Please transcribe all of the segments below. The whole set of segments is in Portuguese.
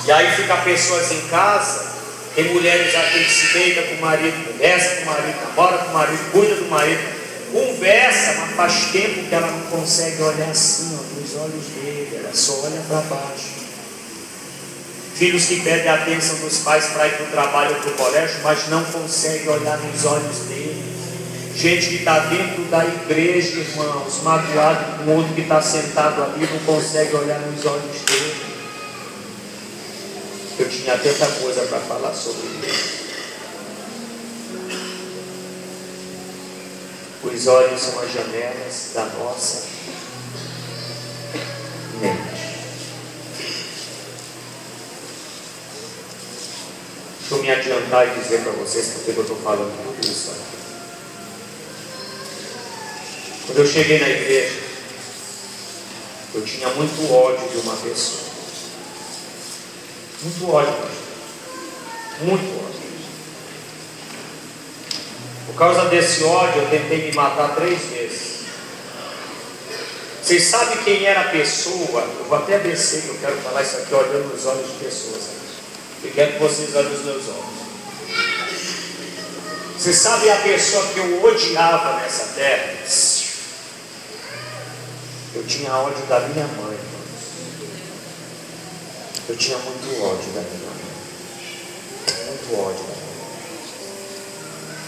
E aí fica pessoas em casa, tem mulheres aqui que se deitam com o marido, conversa com o marido, namora com o marido, cuida do marido, conversa, mas faz tempo que ela não consegue olhar assim, ó, nos olhos dele, ela só olha para baixo. Filhos que pedem a bênção dos pais para ir para o trabalho ou para o colégio, mas não conseguem olhar nos olhos dele. Gente que está dentro da igreja, irmãos, magoado com o outro que está sentado ali, não consegue olhar nos olhos dele. Eu tinha tanta coisa para falar sobre isso. Os olhos são as janelas da nossa mente. Deixa eu me adiantar e dizer para vocês porque eu estou falando tudo isso aqui. Quando eu cheguei na igreja, eu tinha muito ódio de uma pessoa. Muito ódio, muito ódio. Por causa desse ódio, eu tentei me matar 3 vezes. Vocês sabem quem era a pessoa? Eu vou até descer, que eu quero falar isso aqui olhando nos olhos de pessoas. Eu quero que vocês olhem os meus olhos. Vocês sabem a pessoa que eu odiava nessa terra? Eu tinha ódio da minha mãe, irmãos. Eu tinha muito ódio da minha mãe. Muito ódio da minha mãe.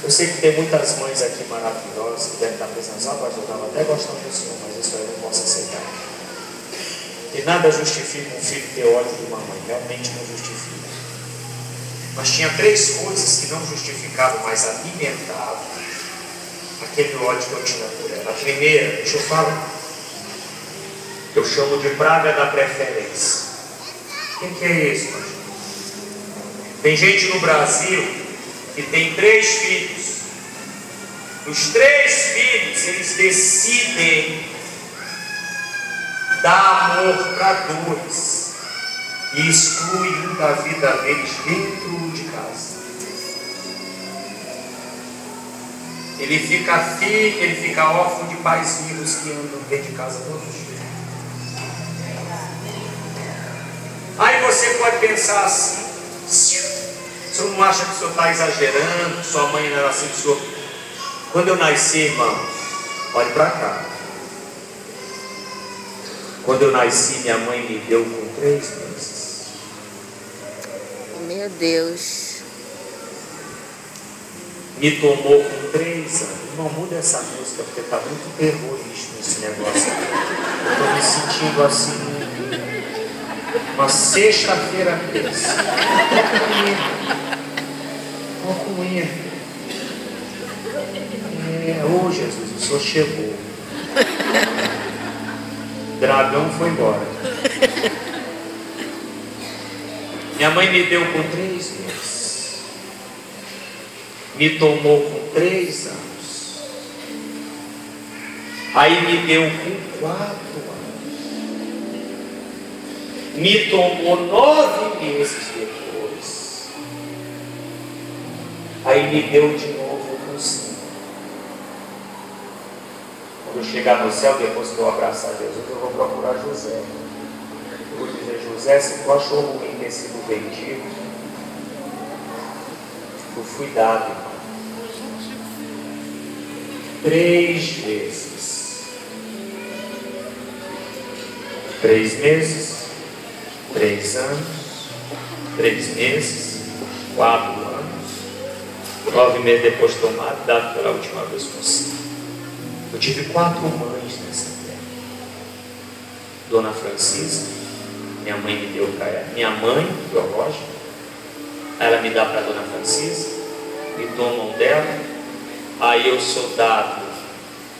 Eu sei que tem muitas mães aqui maravilhosas que devem estar pensando, pastor, eu estava até gostando do Senhor, mas isso aí eu não posso aceitar. E nada justifica um filho ter ódio de uma mãe, realmente não justifica. Mas tinha 3 coisas que não justificavam, mas alimentavam aquele ódio que eu tinha por ela. A primeira, deixa eu falar, eu chamo de praga da preferência. O que é isso, pastor? Tem gente no Brasil que tem 3 filhos. Os 3 filhos, eles decidem dar amor para 2 e excluem um da vida deles dentro de casa. Ele fica órfão de pais vivos que andam dentro de casa todos os dias. Aí você pode pensar assim, o senhor não acha que o senhor está exagerando, que sua mãe não era assim, o senhor... Quando eu nasci, irmão, olhe para cá. Quando eu nasci, minha mãe me deu com 3 meses. Meu Deus. Me tomou com 3 anos. Irmão, muda essa música, porque está muito terrorista nesse negócio. Eu estou me sentindo assim, uma sexta-feira presa. Uma comunhão. Oh Jesus, o Senhor chegou. Dragão foi embora. Minha mãe me deu com 3 meses. Me tomou com 3 anos. Aí me deu com 4 anos. Me tomou 9 meses depois. Aí me deu de novo com 5. Quando eu chegar no céu, depois que eu abraçar Jesus, eu vou procurar José. Eu vou dizer, José, se tu achou ruim ter sido vendido, eu fui dado, irmão. 3 vezes. 3 meses, 3 anos, 3 meses, 4 anos, 9 meses depois tomado, dado pela última vez com 5. Eu tive 4 mães nessa terra. Dona Francisca, minha mãe me deu para ela. Minha mãe, biológica, ela me dá para Dona Francisca, me tomam dela. Aí eu sou dado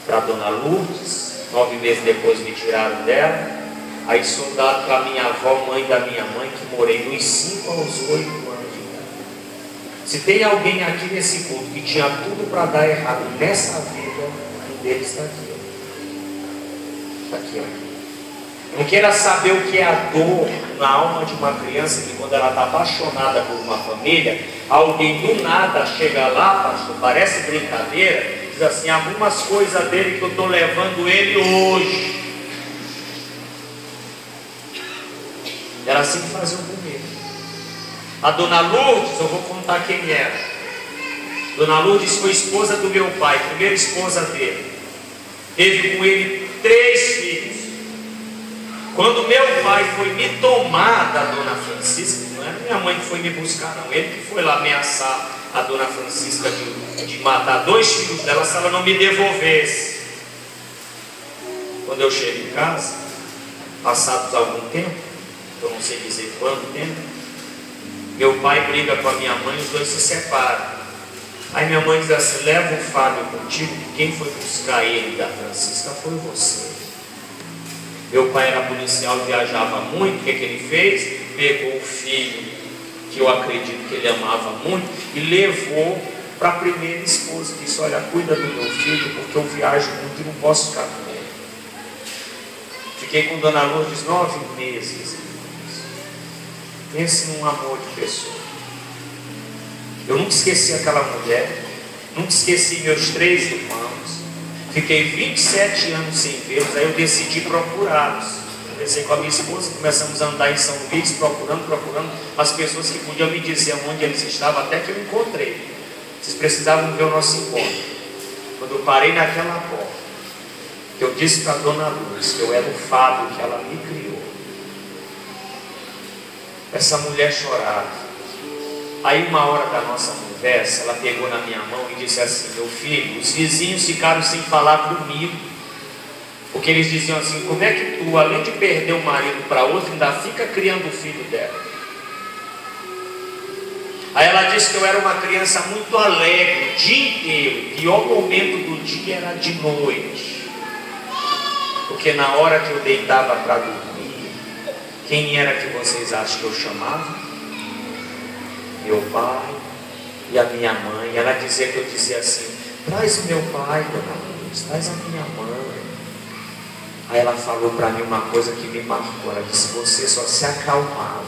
para Dona Lourdes. 9 meses depois me tiraram dela. Aí sou dado para minha avó, mãe da minha mãe, que morei dos 5 aos 8 anos de idade. Se tem alguém aqui nesse culto que tinha tudo para dar errado nessa vida, dele está aqui, ó. Está aqui, ó. Não queira saber o que é a dor na alma de uma criança que, quando ela está apaixonada por uma família, alguém do nada chega lá, pastor, parece brincadeira, diz assim, algumas coisas dele que eu estou levando ele hoje. Era assim que faziam comigo. A dona Lourdes, eu vou contar quem era. Dona Lourdes foi esposa do meu pai, primeira esposa dele. Teve com ele 3 filhos. Quando meu pai foi me tomar da dona Francisca, não era minha mãe que foi me buscar, não. Ele que foi lá ameaçar a dona Francisca de matar 2 filhos dela se ela não me devolvesse. Quando eu chego em casa, passados algum tempo, eu não sei dizer quanto tempo, meu pai briga com a minha mãe e os 2 se separam. Aí minha mãe diz assim: leva o Fábio contigo, que quem foi buscar ele da Francisca foi você. Meu pai era policial, viajava muito. O que ele fez? Pegou o filho, que eu acredito que ele amava muito, e levou para a primeira esposa. Disse: olha, cuida do meu filho, porque eu viajo muito e não posso ficar com ele. Fiquei com Dona Lourdes 9 meses. Pense num amor de pessoa. Eu nunca esqueci aquela mulher, nunca esqueci meus 3 irmãos. Fiquei 27 anos sem vê-los. Aí eu decidi procurá-los. Comecei com a minha esposa, começamos a andar em São Luís, procurando as pessoas que podiam me dizer onde eles estavam, até que eu encontrei. Vocês precisavam ver o nosso encontro. Quando eu parei naquela porta, que eu disse para a Dona Luz que eu era o Fábio que ela me criou. Essa mulher chorava. Aí uma hora da nossa conversa, ela pegou na minha mão e disse assim: meu filho, os vizinhos ficaram sem falar comigo, porque eles diziam assim: como é que tu, além de perder o marido para outro, ainda fica criando o filho dela? Aí ela disse que eu era uma criança muito alegre o dia inteiro. O pior momento do dia era de noite, porque na hora que eu deitava para dormir, quem era que vocês acham que eu chamava? Meu pai e a minha mãe. Ela dizia que eu dizia assim: traz o meu pai, Dona Luz, traz a minha mãe. Aí ela falou para mim uma coisa que me marcou. Ela disse: você só se acalmava,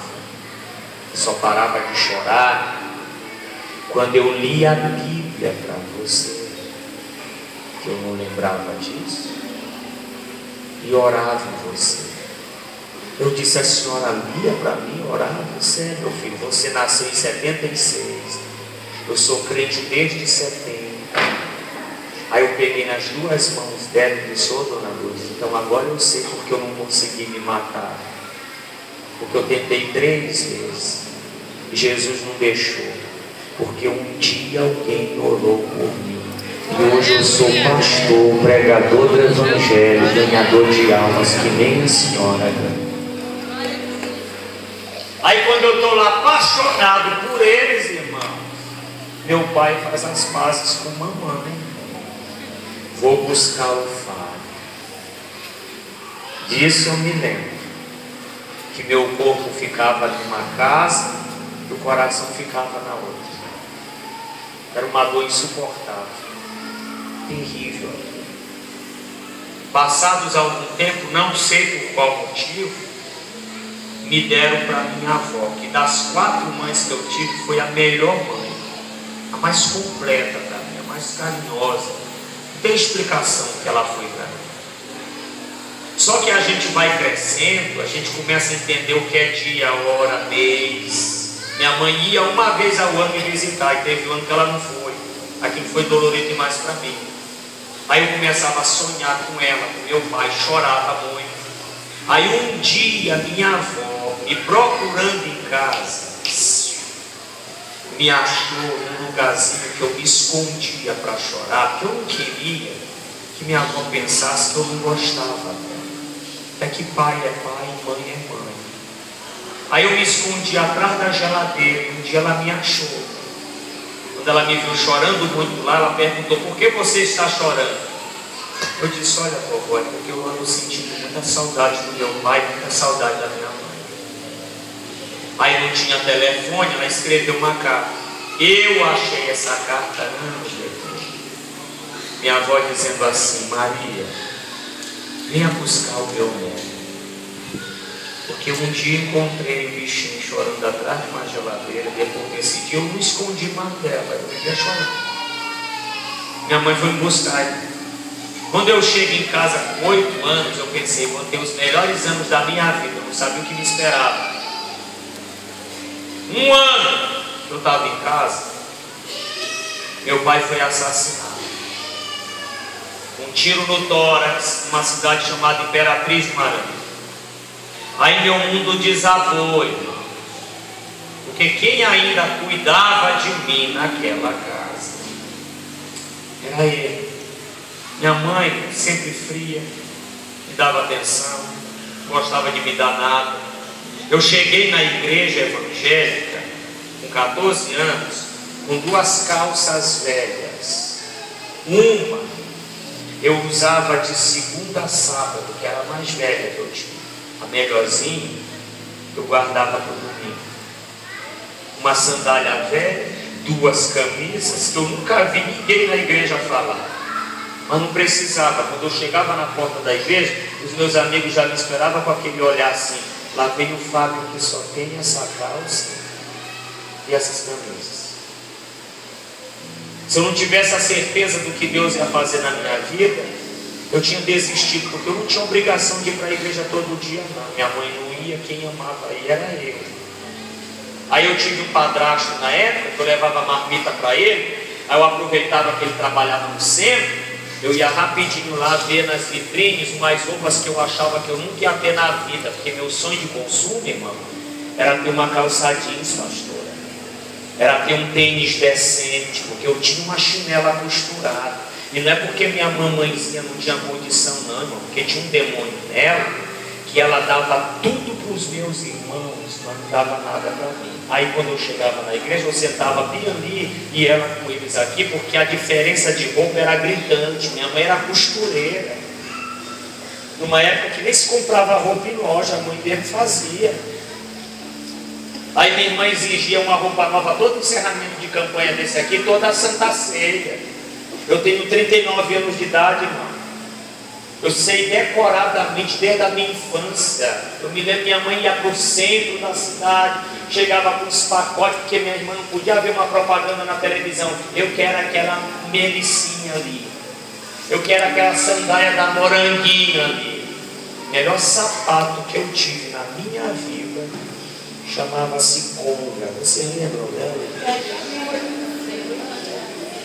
só parava de chorar quando eu lia a Bíblia para você, que eu não lembrava disso, e orava em você. Eu disse: a senhora lia para mim, orava? Você, meu filho, você nasceu em 76, eu sou crente desde 70. Aí eu peguei nas 2 mãos dela e disse: ô Dona Luz, então agora eu sei porque eu não consegui me matar, porque eu tentei 3 vezes e Jesus não deixou, porque um dia alguém orou por mim, e hoje eu sou pastor, pregador do evangelho, ganhador de almas, que nem a senhora ganha. Aí quando eu estou lá apaixonado por eles, irmão, meu pai faz as pazes com mamãe. Vou buscar o Fábio. Disso eu me lembro, que meu corpo ficava numa casa e o coração ficava na outra. Era uma dor insuportável, terrível. Passados algum tempo, não sei por qual motivo, me deram para minha avó, que das 4 mães que eu tive, foi a melhor mãe, a mais completa para mim, a mais carinhosa. Não tem explicação que ela foi para mim. Só que a gente vai crescendo, a gente começa a entender o que é dia, hora, mês. Minha mãe ia uma vez ao ano me visitar, e teve um ano que ela não foi. Aquilo foi dolorido demais para mim. Aí eu começava a sonhar com ela, com meu pai, chorava muito. Aí um dia minha avó, me procurando em casa, me achou num lugarzinho que eu me escondia para chorar, porque eu não queria que minha avó pensasse que eu não gostava dela. É que pai é pai, mãe é mãe. Aí eu me escondi atrás da geladeira, um dia ela me achou. Quando ela me viu chorando muito lá, ela perguntou: por que você está chorando? Eu disse: olha, vovó, é porque eu ando sentindo muita saudade do meu pai, muita saudade da minha mãe. Aí não tinha telefone, ela escreveu uma carta. Eu achei essa carta anos depois. Minha avó dizendo assim: Maria, venha buscar o meu neto. Porque um dia encontrei um bichinho chorando atrás de uma geladeira. Depois desse dia eu não escondi mais dela, eu vivia chorando. Minha mãe foi me buscar. Quando eu chego em casa com 8 anos, eu pensei: vou ter os melhores anos da minha vida. Eu não sabia o que me esperava. Um ano eu estava em casa, meu pai foi assassinado. Um tiro no tórax, numa cidade chamada Imperatriz de Maranhão. Aí meu mundo desabou, irmão. Porque quem ainda cuidava de mim naquela casa era ele. Minha mãe, sempre fria, me dava atenção, gostava de me dar nada. Eu cheguei na igreja evangélica com 14 anos, com 2 calças velhas. Uma eu usava de segunda a sábado, que era a mais velha que eu tinha. A melhorzinha eu guardava para o domingo. Uma sandália velha, 2 camisas, que eu nunca vi ninguém na igreja falar. Mas não precisava. Quando eu chegava na porta da igreja, os meus amigos já me esperavam com aquele olhar assim: lá vem o Fábio que só tem essa calça e essas camisas. Se eu não tivesse a certeza do que Deus ia fazer na minha vida, eu tinha desistido, porque eu não tinha obrigação de ir para a igreja todo dia, não. Minha mãe não ia, quem amava aí era eu. Aí eu tive um padrasto na época, que eu levava marmita para ele. Aí eu aproveitava que ele trabalhava no centro, eu ia rapidinho lá ver nas vitrines umas roupas que eu achava que eu nunca ia ter na vida, porque meu sonho de consumo, irmão, era ter uma calça jeans, pastora, era ter um tênis decente, porque eu tinha uma chinela costurada. E não é porque minha mamãezinha não tinha condição, não, irmão, porque tinha um demônio nela, que ela dava tudo para os meus irmãos, mas não dava nada para mim. Aí quando eu chegava na igreja, eu sentava bem ali e ela com eles aqui, porque a diferença de roupa era gritante. Minha mãe era costureira, numa época que nem se comprava roupa em loja, a mãe dele fazia. Aí minha irmã exigia uma roupa nova, todo encerramento de campanha desse aqui, toda a Santa Ceia. Eu tenho 39 anos de idade, irmão. Eu sei decoradamente desde a minha infância. Eu me lembro, minha mãe ia para o centro da cidade, chegava com os pacotes, porque minha irmã não podia ver uma propaganda na televisão. Eu quero aquela melicinha ali, eu quero aquela sandália da moranguinha ali. Melhor sapato que eu tive na minha vida chamava-se Conga. Vocês lembram dela?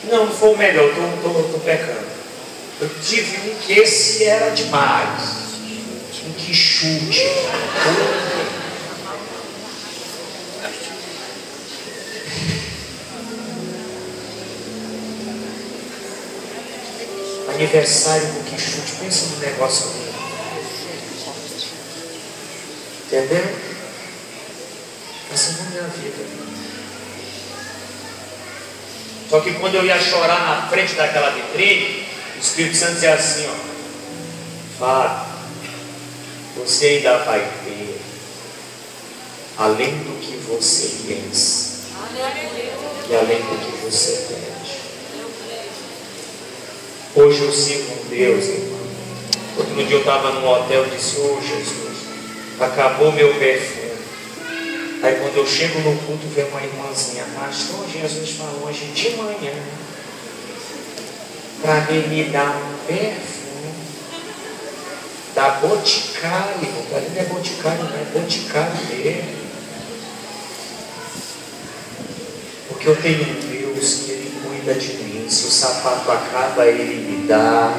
Não foi o melhor, estou pecando. Eu tive um que esse era demais. Um que chute. Aniversário do que chute. Pensa no negócio ali. Entendeu? Essa não é a minha vida. Só que quando eu ia chorar na frente daquela vitrine, o Espírito Santo dizia assim, ó: Fábio, você ainda vai ter, além do que você pensa e além do que você pede. Hoje eu sigo um Deus, irmão. Outro dia eu estava num hotel e disse: ô Jesus, acabou meu perfume. Aí quando eu chego no culto, vem uma irmãzinha: pastor, Jesus falou hoje de manhã para me dar um perfume da Boticário. Ali não é Boticário, não é Boticário mesmo. Porque eu tenho um Deus que Ele cuida de mim. Se o sapato acaba, Ele me dá.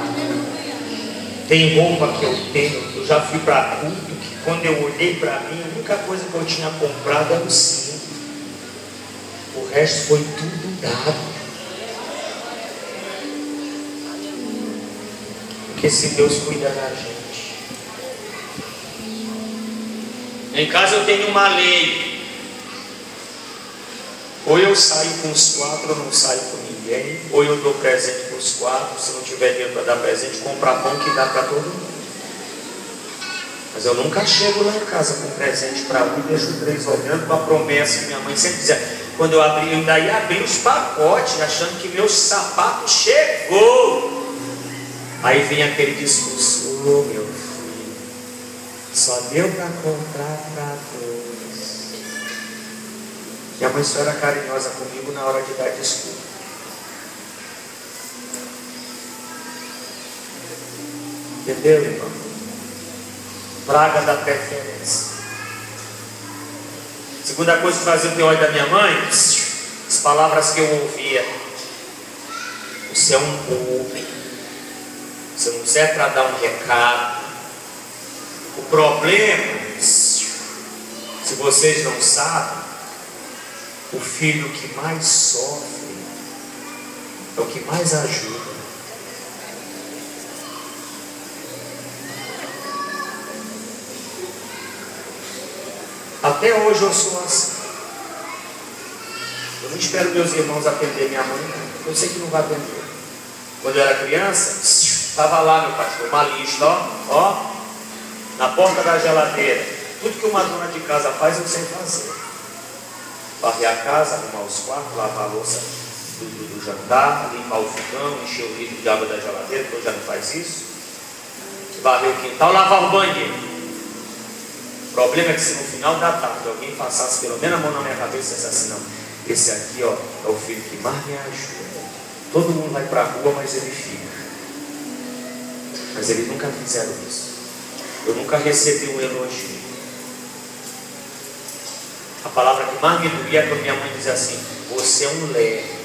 Tem roupa que eu tenho, eu já fui para culto, que quando eu olhei para mim, a única coisa que eu tinha comprado era o cinto. O resto foi tudo dado. Porque esse Deus cuida da gente. Em casa eu tenho uma lei: ou eu saio com os 4 ou não saio com ninguém, ou eu dou presente para os 4, se não tiver dinheiro para dar presente, comprar pão que dá para todo mundo. Mas eu nunca chego lá em casa com presente para um e deixo 3 olhando com a promessa que minha mãe sempre dizia. Quando eu abri, eu ainda ia abrir os pacotes, achando que meu sapato chegou. Aí vem aquele discurso: ô meu filho, só deu para comprar para 2. Minha mãe só era carinhosa comigo na hora de dar desculpa. Entendeu, irmão? Praga da preferência. Segunda coisa que fazia o pior da minha mãe: As palavras que eu ouvia: você é um burro, você não serve para dar um recado. O problema, se vocês não sabem, o filho que mais sofre é o que mais ajuda. Até hoje eu sou assim. Eu não espero meus irmãos atender minha mãe, não. Eu sei que não vai atender. Quando eu era criança, estava lá, meu pastor, uma lista, ó, na porta da geladeira. Tudo que uma dona de casa faz, eu sei fazer. Varrer a casa, arrumar os quartos, lavar a louça do jantar, limpar o fogão, encher o litro de água da geladeira, porque eu já não faz isso. Varrer o quintal, lavar o banheiro. O problema é que se no final da tarde alguém passasse pelo menos a mão na minha cabeça e dissesse assim: não, esse aqui, ó, é o filho que mais me ajuda. Todo mundo vai para a rua, mas ele fica. Mas eles nunca fizeram isso. Eu nunca recebi um elogio. A palavra que mais me doía é quando minha mãe dizia assim: você é um lerdo.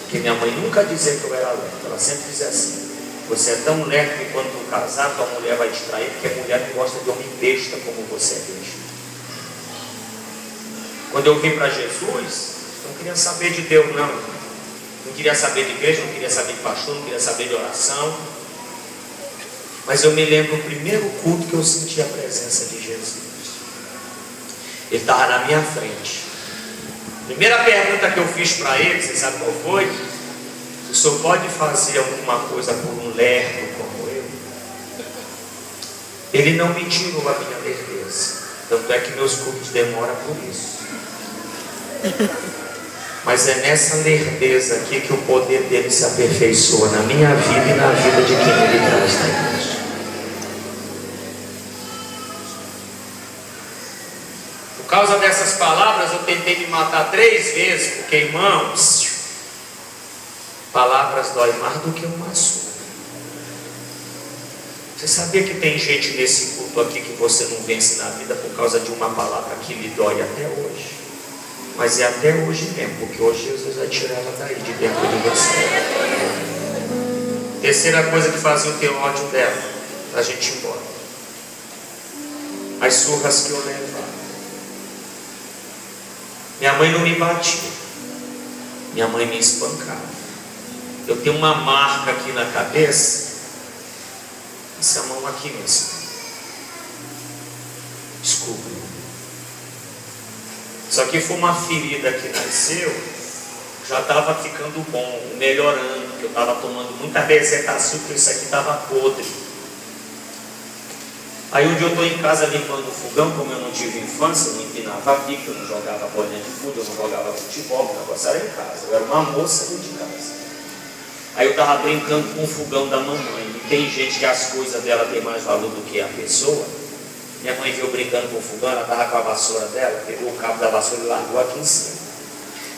Porque minha mãe nunca dizia que eu era lerdo. Ela sempre dizia assim: você é tão lerdo que quando tu casar, tua mulher vai te trair, porque a mulher não gosta de homem besta como você é besta. Quando eu vim para Jesus, não queria saber de Deus, não. Não queria saber de igreja, não queria saber de pastor, não queria saber de oração. Mas eu me lembro do primeiro culto que eu senti a presença de Jesus. Ele estava na minha frente. Primeira pergunta que eu fiz para ele, você sabe qual foi? O senhor pode fazer alguma coisa por um lerdo como eu? Ele não me tirou a minha lerdeza. Tanto é que meus cultos demoram por isso. Mas é nessa lerdeza aqui que o poder dele se aperfeiçoa na minha vida e na vida de quem ele traz na igreja. Por causa dessas palavras eu tentei me matar 3 vezes, porque, irmãos, palavras dói mais do que uma surra. Você sabia que tem gente nesse culto aqui que você não vence na vida por causa de uma palavra que lhe dói até hoje? Mas é até hoje mesmo, porque hoje Jesus vai tirar ela daí, de dentro de você. Terceira coisa que fazia o ter ódio dela, a gente ir embora. As surras que eu levava. Minha mãe não me batia, minha mãe me espancava. Eu tenho uma marca aqui na cabeça. Essa mão aqui mesmo. Desculpa. Isso aqui foi uma ferida que nasceu. Já estava ficando bom, melhorando. Eu estava tomando muita bezetacil, porque isso aqui estava podre. Aí um dia eu estou em casa limpando o fogão. Como eu não tive infância, eu não empinava pique, eu não jogava bolinha de futebol, eu não jogava futebol, o negócio era em casa. Eu era uma moça dentro de casa. Aí eu estava brincando com o fogão da mamãe. E tem gente que as coisas dela têm mais valor do que a pessoa. Minha mãe viu brincando com o fogão, ela estava com a vassoura dela, pegou o cabo da vassoura e largou aqui em cima.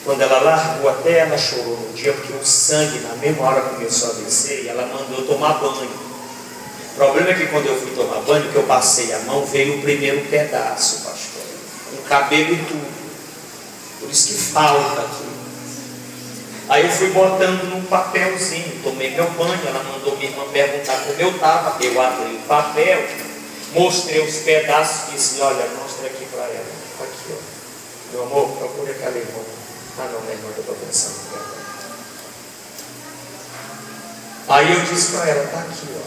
Quando ela largou, até ela chorou no dia, porque o sangue na mesma hora começou a descer e ela mandou eu tomar banho. O problema é que quando eu fui tomar banho, que eu passei a mão, veio o primeiro pedaço, pastor, com cabelo e tudo. Por isso que falta aqui. Aí eu fui botando num papelzinho, tomei meu banho, ela mandou minha irmã perguntar como eu estava, eu abri o papel, mostrei os pedaços e disse: olha, mostra aqui para ela. Aqui, ó. Meu amor, procure aquela irmã. Ah não, minha irmã, eu estou pensando. Aí eu disse para ela: tá aqui, ó.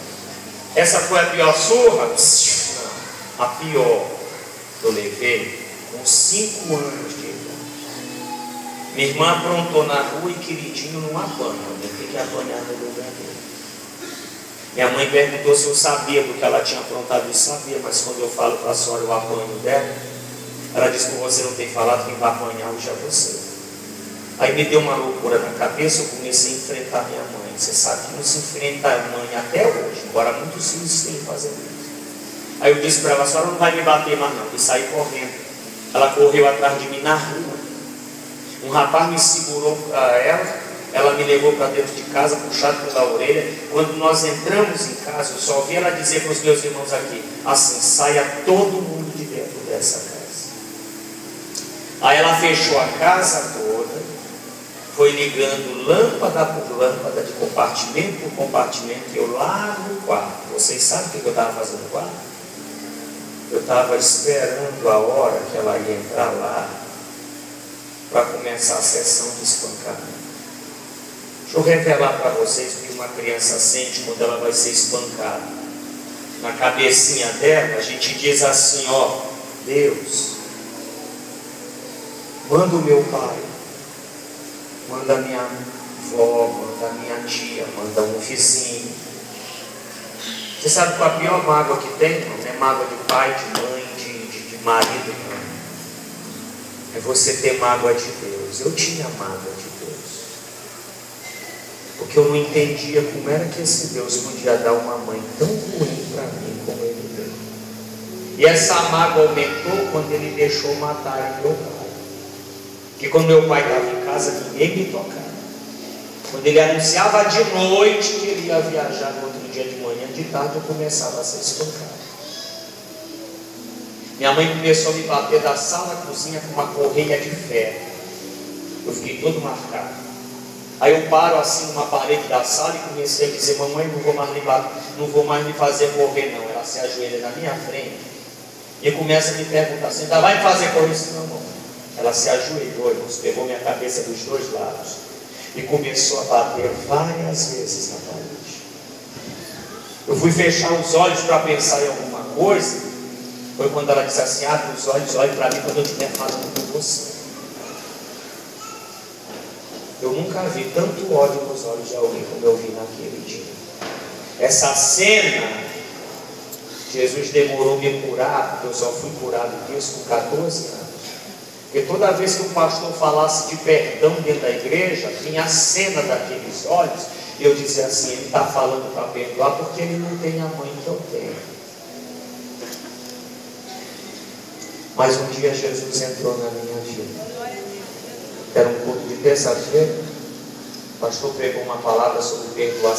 Essa foi a pior surra? Não, a pior eu levei com 5 anos de idade. Minha irmã aprontou na rua e queridinho não apanha. Eu tenho que apanhar no lugar dele. Minha mãe perguntou se eu sabia do que ela tinha aprontado. Eu sabia, mas quando eu falo para a senhora o apanho dela, ela disse: que você não tem falado, quem vai apanhar hoje é você. Aí me deu uma loucura na cabeça, eu comecei a enfrentar minha mãe. Você sabe que não se enfrenta a mãe até hoje, embora muitos filhos tenham fazendo isso. Aí eu disse para ela: a senhora não vai me bater mais não, e saí correndo. Ela correu atrás de mim na rua. Um rapaz me segurou para ela me levou para dentro de casa, puxado pela orelha. Quando nós entramos em casa, eu só ouvi ela dizer para os meus irmãos aqui: assim, saia todo mundo de dentro dessa casa. Aí ela fechou a casa toda, foi ligando lâmpada por lâmpada, de compartimento por compartimento, eu lá no quarto. Vocês sabem o que eu estava fazendo no quarto? Eu estava esperando a hora que ela ia entrar lá para começar a sessão de espancamento. Deixa eu revelar para vocês o que uma criança sente quando ela vai ser espancada. Na cabecinha dela, a gente diz assim, ó, Deus, manda o meu pai, manda a minha avó, manda a minha tia, manda um vizinho. Você sabe qual a pior mágoa que tem? Não é mágoa de pai, de mãe, de marido, não. É você ter mágoa de Deus. Eu tinha mágoa de Deus, porque eu não entendia como era que esse Deus podia dar uma mãe tão ruim para mim como ele deu. E essa mágoa aumentou quando ele deixou matar meu pai. Porque quando meu pai estava em casa, ninguém me tocava. Quando ele anunciava de noite que ele ia viajar no outro dia de manhã, de tarde eu começava a ser espancado. Minha mãe começou a me bater da sala à cozinha com uma correia de ferro. Eu fiquei todo marcado. Aí eu paro assim numa parede da sala e comecei a dizer, mamãe, não vou mais me fazer correr não. Ela se ajoelha na minha frente e começa a me perguntar, você ainda vai fazer correr isso não, mamãe? Ela se ajoelhou, irmãos, pegou minha cabeça dos dois lados e começou a bater várias vezes na parede. Eu fui fechar os olhos para pensar em alguma coisa. Foi quando ela disse assim, abre os olhos, olhe para mim quando eu estiver falando com você. Eu nunca vi tanto ódio nos olhos de alguém como eu vi naquele dia. Essa cena, Jesus demorou me curar, porque eu só fui curado disso com 14 anos. Porque toda vez que o pastor falasse de perdão dentro da igreja, tinha a cena daqueles olhos, e eu dizia assim, ele está falando para perdoar porque ele não tem a mãe que eu tenho. Mas um dia Jesus entrou na minha vida. Era um culto de terça-feira. O pastor pregou uma palavra sobre perdoação.